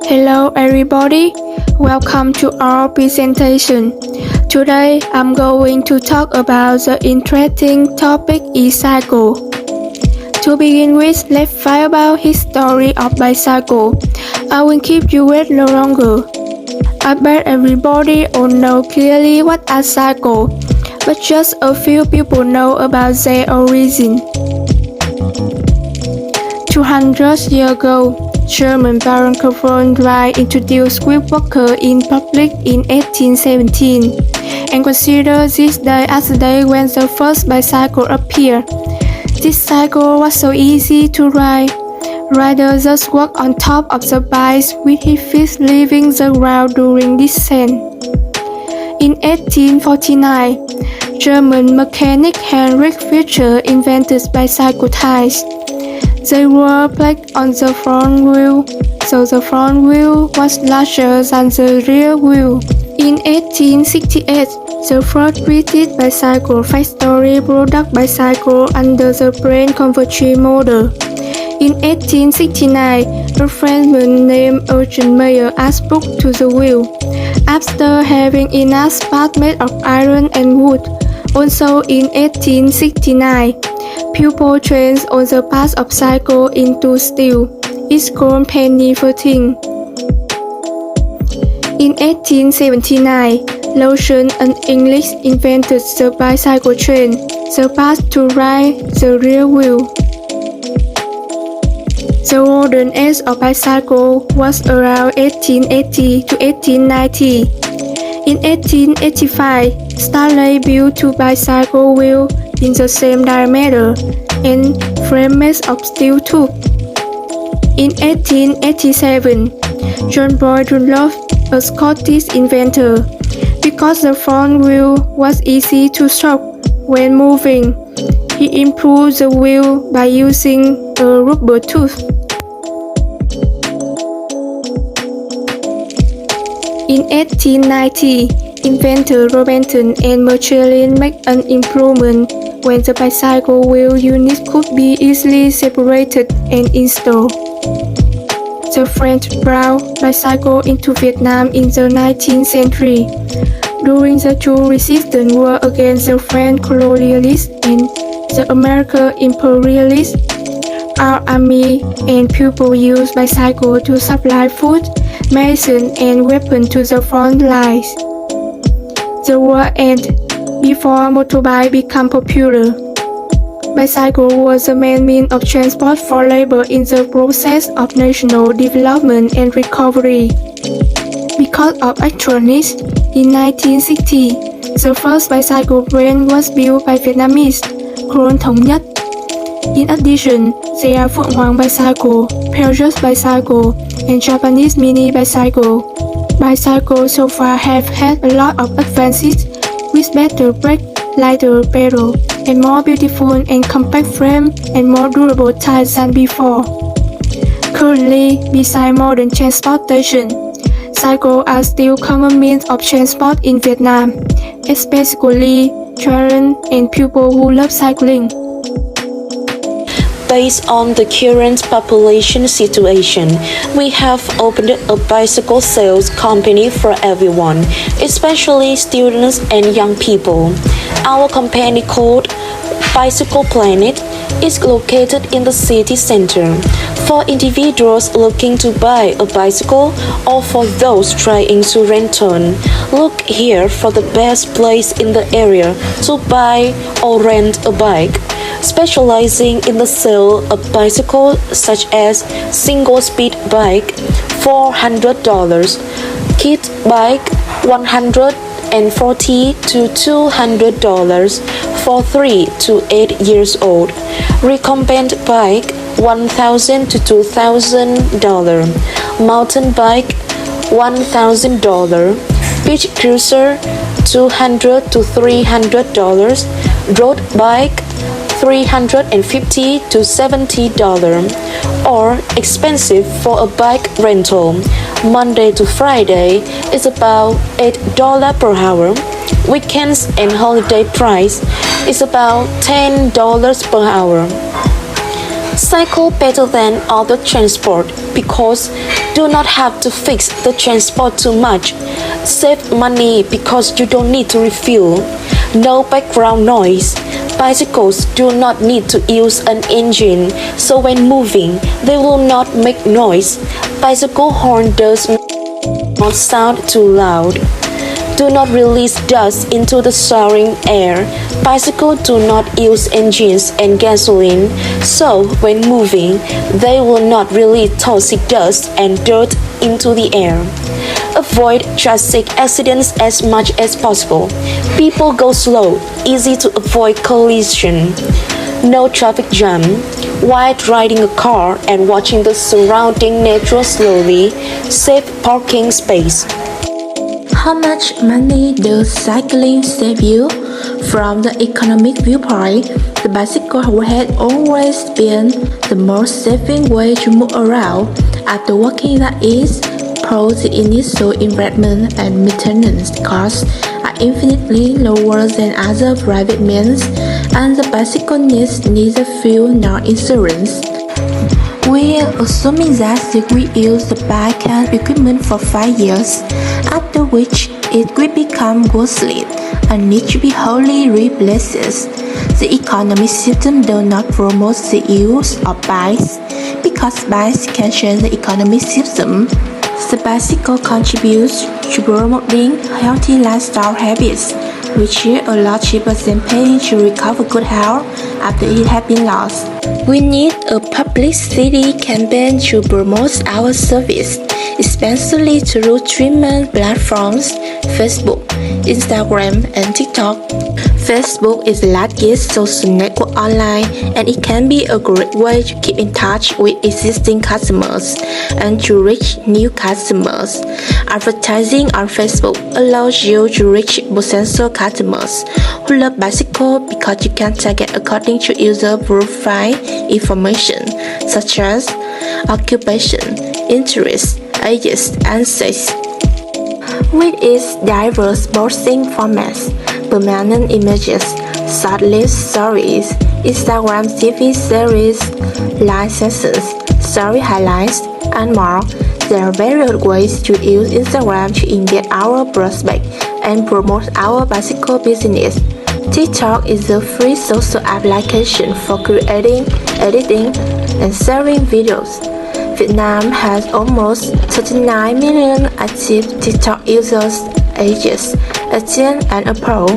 Hello everybody, welcome to our presentation. Today I'm going to talk about the interesting topic e-cycle. To begin with, let's find about history of bicycle. I will keep you wait no longer. I bet everybody all know clearly what are cycle, but just a few people know about their origin. 200 years ago, German Baron Karl Wright introduced whip walker in public in 1817 and considered this day as the day when the first bicycle appeared. This cycle was so easy to ride. Riders just walked on top of the bikes with his feet leaving the ground during descent. In 1849, German mechanic Heinrich Fischer invented bicycle tires. They were placed on the front wheel, so the front wheel was larger than the rear wheel. In 1868, the first British bicycle factory produced bicycle under the brand Converge model. In 1869, a Frenchman named Eugene Meyer added book to the wheel, after having enough parts made of iron and wood. Also in 1869, people changed all the parts of cycle into steel. It's called penny farthing. In 1879, Lawson, an English, invented the bicycle chain, the part to ride the rear wheel. The golden age of bicycle was around 1880 to 1890. In 1885, Stanley built two bicycle wheels in the same diameter and frame made of steel tube. In 1887, John Boyd Dunlop, a Scottish inventor, because the front wheel was easy to shock when moving, he improved the wheel by using a rubber tooth. In 1890, inventor Robinson and Michelin made an improvement when the bicycle wheel units could be easily separated and installed. The French brought bicycle into Vietnam in the 19th century. During the two resistance war against the French colonialists and the American imperialists, our army and people used bicycle to supply food, medicine, and weapons to the front lines. The war ended before motorbike became popular. Bicycle was the main means of transport for labor in the process of national development and recovery. Because of electronics, in 1960, the first bicycle brand was built by Vietnamese, called Thống Nhất. In addition, there are Phượng Hoàng bicycle, Pegasus bicycle, and Japanese mini bicycle. Bicycles so far have had a lot of advances with better brake, lighter pedal, and more beautiful and compact frame and more durable tires than before. Currently, besides modern transportation, cycles are still common means of transport in Vietnam, especially children and people who love cycling. Based on the current population situation, we have opened a bicycle sales company for everyone, especially students and young people. Our company called Bicycle Planet is located in the city center. For individuals looking to buy a bicycle or for those trying to rent one, look here for the best place in the area to buy or rent a bike. Specializing in the sale of bicycles such as single-speed bike $400, kit bike $140 to $200 for 3 to 8 years old, recumbent bike $1,000 to $2,000, mountain bike $1,000, beach cruiser $200 to $300, road bike $350 to $70, or expensive for a bike rental. Monday to Friday is about $8 per hour. Weekends and holiday price is about $10 per hour. Cycle better than other transport because Do not have to fix the transport too much. Save money because you don't need to refuel. No background noise. Bicycles do not need to use an engine, so when moving, they will not make noise. Bicycle horn does not sound too loud. Do not release dust into the surrounding air. Bicycles do not use engines and gasoline, so when moving, they will not release toxic dust and dirt into the air. Avoid traffic accidents as much as possible. People go slow, easy to avoid collision. No traffic jam. While riding a car and watching the surrounding nature slowly, save parking space. How much money does cycling save you? From the economic viewpoint, the bicycle has always been the most saving way to move around. After walking, that is, pros, the initial investment and maintenance costs are infinitely lower than other private means, and the bicycle needs neither fuel nor insurance. We are assuming that we use the bike and equipment for 5 years, after which it will become obsolete and need to be wholly replaced. The economic system does not promote the use of bikes because bikes can change the economic system. The bicycle contributes to promoting healthy lifestyle habits, which is a lot cheaper than paying to recover good health after it has been lost. We need a publicity campaign to promote our service, especially through treatment platforms, Facebook, Instagram, and TikTok. Facebook is the largest social network online, and it can be a great way to keep in touch with existing customers and to reach new customers. Advertising on Facebook allows you to reach potential customers who love bicycles because you can target according to user profile information such as occupation, interests, ages, and sex. With its diverse posting formats, permanent images, short-lived stories, Instagram TV series, live sessions, story highlights, and more, there are various ways to use Instagram to engage our prospects and promote our bicycle business. TikTok is a free social application for creating, editing, and sharing videos. Vietnam has almost 39 million active TikTok users ages 18 and above.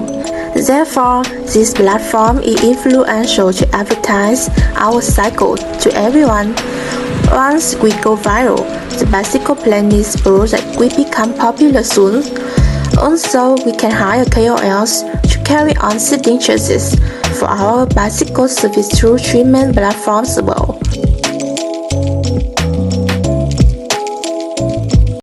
Therefore, this platform is influential to advertise our cycle to everyone. Once we go viral, the bicycle planning project will become popular soon. Also, we can hire KOLs to carry on setting choices for our bicycle service through treatment platforms as well.